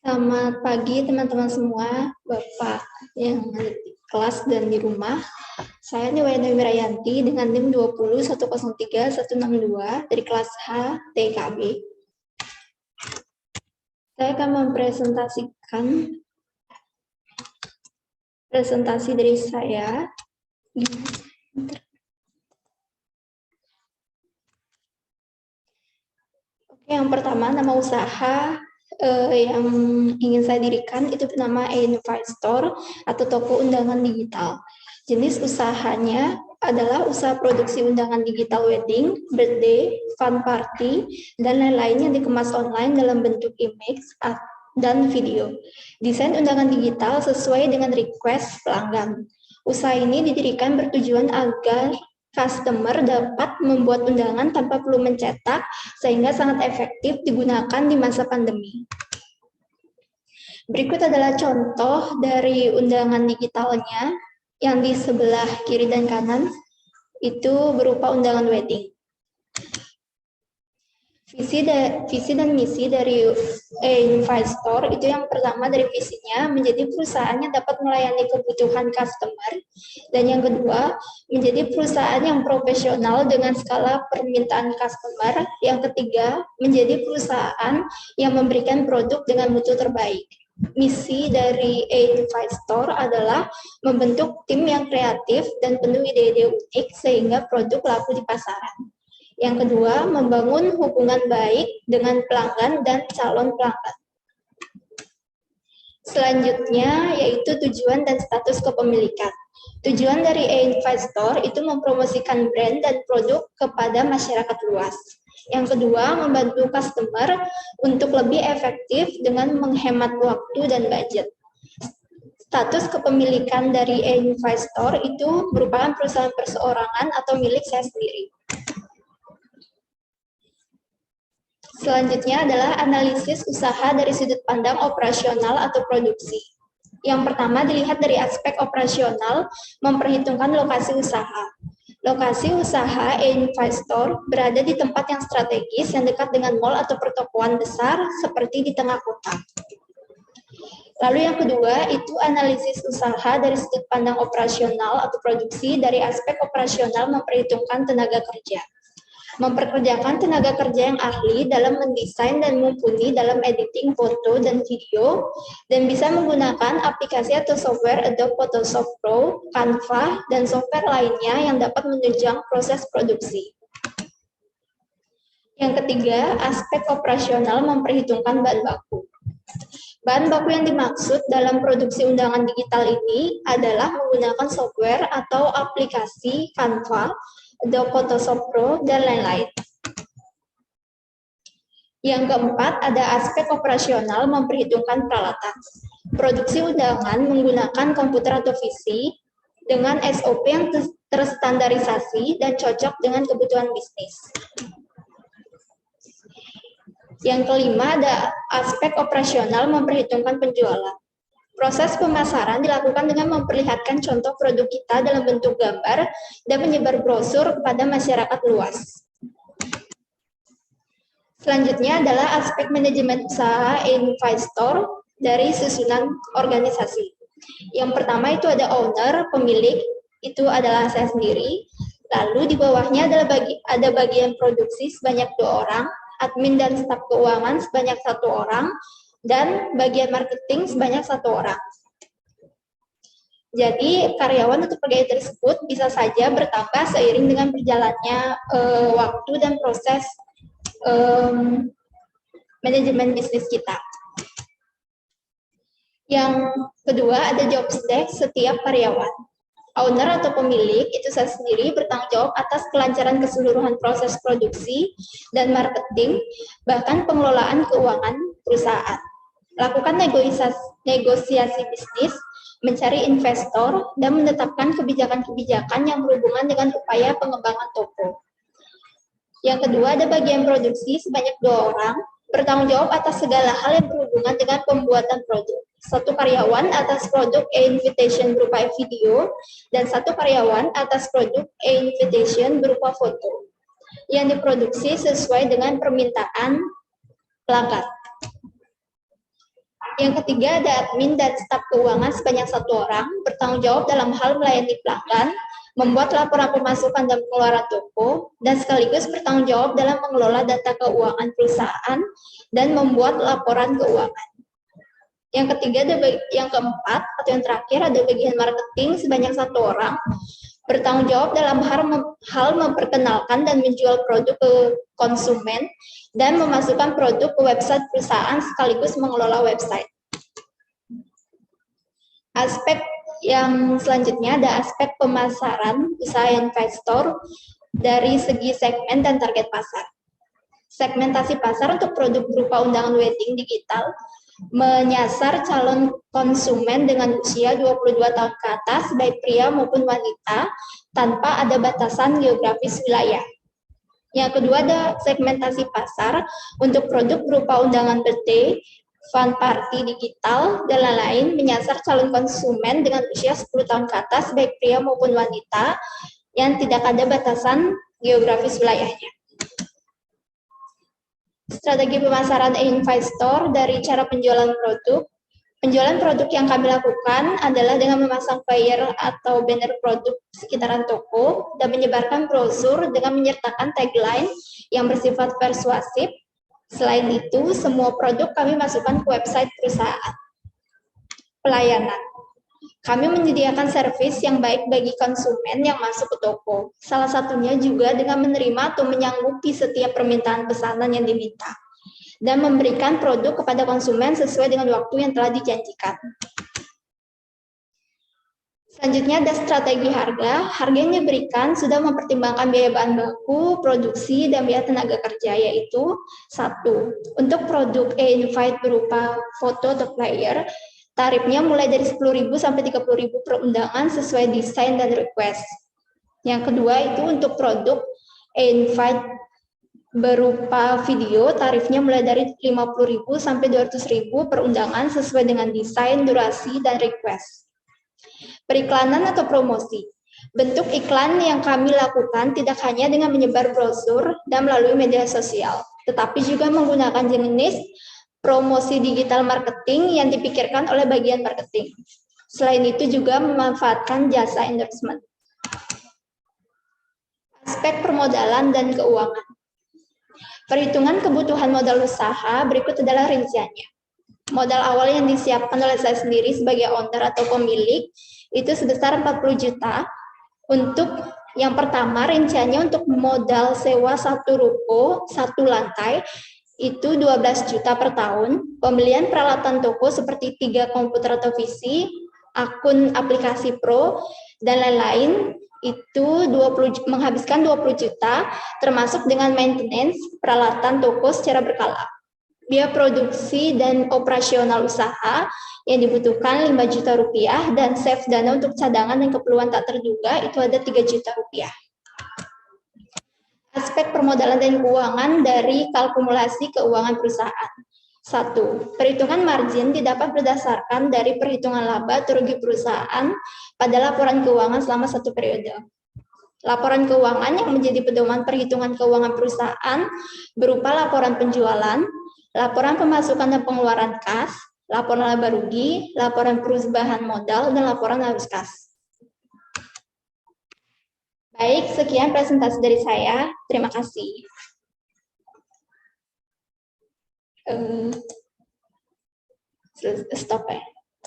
Selamat pagi teman-teman semua, Bapak yang ada di kelas dan di rumah. Saya Niwayana Wirayanti dengan NIM 20103-162 dari kelas H TKB. Saya akan mempresentasikan presentasi dari saya. Oke, yang pertama nama usaha yang ingin saya dirikan itu bernama Investor atau toko undangan digital. Jenis usahanya adalah usaha produksi undangan digital wedding, birthday, fun party, dan lain-lain yang dikemas online dalam bentuk image dan video. Desain undangan digital sesuai dengan request pelanggan. Usaha ini didirikan bertujuan agar customer dapat membuat undangan tanpa perlu mencetak, sehingga sangat efektif digunakan di masa pandemi. Berikut adalah contoh dari undangan digitalnya yang di sebelah kiri dan kanan, itu berupa undangan wedding. Visi dan misi dari Investor itu yang pertama dari visinya menjadi perusahaan yang dapat melayani kebutuhan customer, dan yang kedua menjadi perusahaan yang profesional dengan skala permintaan customer, yang ketiga menjadi perusahaan yang memberikan produk dengan mutu terbaik. Misi dari Investor adalah membentuk tim yang kreatif dan penuh ide-ide unik sehingga produk laku di pasaran. Yang kedua, membangun hubungan baik dengan pelanggan dan calon pelanggan. Selanjutnya, yaitu tujuan dan status kepemilikan. Tujuan dari Investor itu mempromosikan brand dan produk kepada masyarakat luas. Yang kedua, membantu customer untuk lebih efektif dengan menghemat waktu dan budget. Status kepemilikan dari Investor itu merupakan perusahaan perseorangan atau milik saya sendiri. Selanjutnya adalah analisis usaha dari sudut pandang operasional atau produksi. Yang pertama dilihat dari aspek operasional, memperhitungkan lokasi usaha. Lokasi usaha Investor berada di tempat yang strategis yang dekat dengan mal atau pertokoan besar seperti di tengah kota. Lalu yang kedua itu analisis usaha dari sudut pandang operasional atau produksi. Dari aspek operasional memperhitungkan tenaga kerja. Memperkerjakan tenaga kerja yang ahli dalam mendesain dan mumpuni dalam editing foto dan video, dan bisa menggunakan aplikasi atau software Adobe Photoshop Pro, Canva, dan software lainnya yang dapat menunjang proses produksi. Yang ketiga, aspek operasional memperhitungkan bahan baku. Bahan baku yang dimaksud dalam produksi undangan digital ini adalah menggunakan software atau aplikasi Canva, Adobe Photoshop Pro, dan lain-lain. Yang keempat, ada aspek operasional memperhitungkan peralatan. Produksi undangan menggunakan komputer atau PC dengan SOP yang terstandarisasi dan cocok dengan kebutuhan bisnis. Yang kelima, ada aspek operasional memperhitungkan penjualan. Proses pemasaran dilakukan dengan memperlihatkan contoh produk kita dalam bentuk gambar dan menyebar brosur kepada masyarakat luas. Selanjutnya adalah aspek manajemen usaha Investor dari susunan organisasi. Yang pertama itu ada owner, pemilik, itu adalah saya sendiri. Lalu di bawahnya ada bagian produksi sebanyak 2 orang, admin dan staf keuangan sebanyak 1 orang, dan bagian marketing sebanyak 1 orang. Jadi karyawan atau pegawai tersebut bisa saja bertambah seiring dengan berjalannya waktu dan proses manajemen bisnis kita. Yang kedua ada job desk setiap karyawan. Owner atau pemilik itu saya sendiri bertanggung jawab atas kelancaran keseluruhan proses produksi dan marketing, bahkan pengelolaan keuangan perusahaan. Lakukan negosiasi bisnis, mencari investor, dan menetapkan kebijakan-kebijakan yang berhubungan dengan upaya pengembangan toko. Yang kedua, ada bagian produksi sebanyak 2 orang, bertanggung jawab atas segala hal yang berhubungan dengan pembuatan produk. 1 karyawan atas produk e-invitation berupa video, dan 1 karyawan atas produk e-invitation berupa foto, yang diproduksi sesuai dengan permintaan pelanggan. Yang ketiga, ada admin dan staf keuangan sebanyak 1 orang, bertanggung jawab dalam hal melayani pelanggan, membuat laporan pemasukan dan pengeluaran toko, dan sekaligus bertanggung jawab dalam mengelola data keuangan perusahaan dan membuat laporan keuangan. Yang ketiga, yang keempat atau yang terakhir, ada bagian marketing sebanyak 1 orang, bertanggung jawab dalam hal memperkenalkan dan menjual produk ke konsumen dan memasukkan produk ke website perusahaan sekaligus mengelola website. Aspek yang selanjutnya ada aspek pemasaran usaha investor dari segi segmen dan target pasar. Segmentasi pasar untuk produk berupa undangan wedding digital menyasar calon konsumen dengan usia 22 tahun ke atas, baik pria maupun wanita, tanpa ada batasan geografis wilayah. Yang kedua, ada segmentasi pasar untuk produk berupa undangan birthday, fun party digital, dan lain-lain, menyasar calon konsumen dengan usia 10 tahun ke atas, baik pria maupun wanita, yang tidak ada batasan geografis wilayahnya. Strategi pemasaran investor dari cara penjualan produk. Penjualan produk yang kami lakukan adalah dengan memasang flyer atau banner produk sekitaran toko dan menyebarkan brosur dengan menyertakan tagline yang bersifat persuasif. Selain itu, semua produk kami masukkan ke website perusahaan. Pelayanan. Kami menyediakan servis yang baik bagi konsumen yang masuk ke toko. Salah satunya juga dengan menerima atau menyanggupi setiap permintaan pesanan yang diminta, dan memberikan produk kepada konsumen sesuai dengan waktu yang telah dijanjikan. Selanjutnya ada strategi harga. Harga yang diberikan sudah mempertimbangkan biaya bahan baku, produksi, dan biaya tenaga kerja, yaitu 1. Untuk produk e-invite berupa foto atau flyer, tarifnya mulai dari 10.000 sampai 30.000 per undangan sesuai desain dan request. Yang kedua itu untuk produk e-invite berupa video, tarifnya mulai dari 50.000 sampai 200.000 per undangan sesuai dengan desain, durasi, dan request. Periklanan atau promosi. Bentuk iklan yang kami lakukan tidak hanya dengan menyebar brosur dan melalui media sosial, tetapi juga menggunakan jenis promosi digital marketing yang dipikirkan oleh bagian marketing. Selain itu juga memanfaatkan jasa endorsement. Aspek permodalan dan keuangan. Perhitungan kebutuhan modal usaha berikut adalah rinciannya. Modal awal yang disiapkan oleh saya sendiri sebagai owner atau pemilik itu sebesar 40 juta. Untuk yang pertama, rinciannya untuk modal sewa 1 ruko, 1 lantai, itu 12 juta per tahun. Pembelian peralatan toko seperti 3 komputer atau PC, akun aplikasi Pro, dan lain-lain, itu menghabiskan 20 juta, termasuk dengan maintenance peralatan toko secara berkala. Biaya produksi dan operasional usaha yang dibutuhkan 5 juta rupiah, dan save dana untuk cadangan dan keperluan tak terduga itu ada 3 juta rupiah. Aspek permodalan dan keuangan dari kalkulasi keuangan perusahaan. 1. Perhitungan margin didapat berdasarkan dari perhitungan laba atau rugi perusahaan pada laporan keuangan selama 1 periode. Laporan keuangan yang menjadi pedoman perhitungan keuangan perusahaan berupa laporan penjualan, laporan pemasukan dan pengeluaran kas, laporan laba rugi, laporan perubahan modal, dan laporan arus kas. Baik, sekian presentasi dari saya. Terima kasih. Stop ya.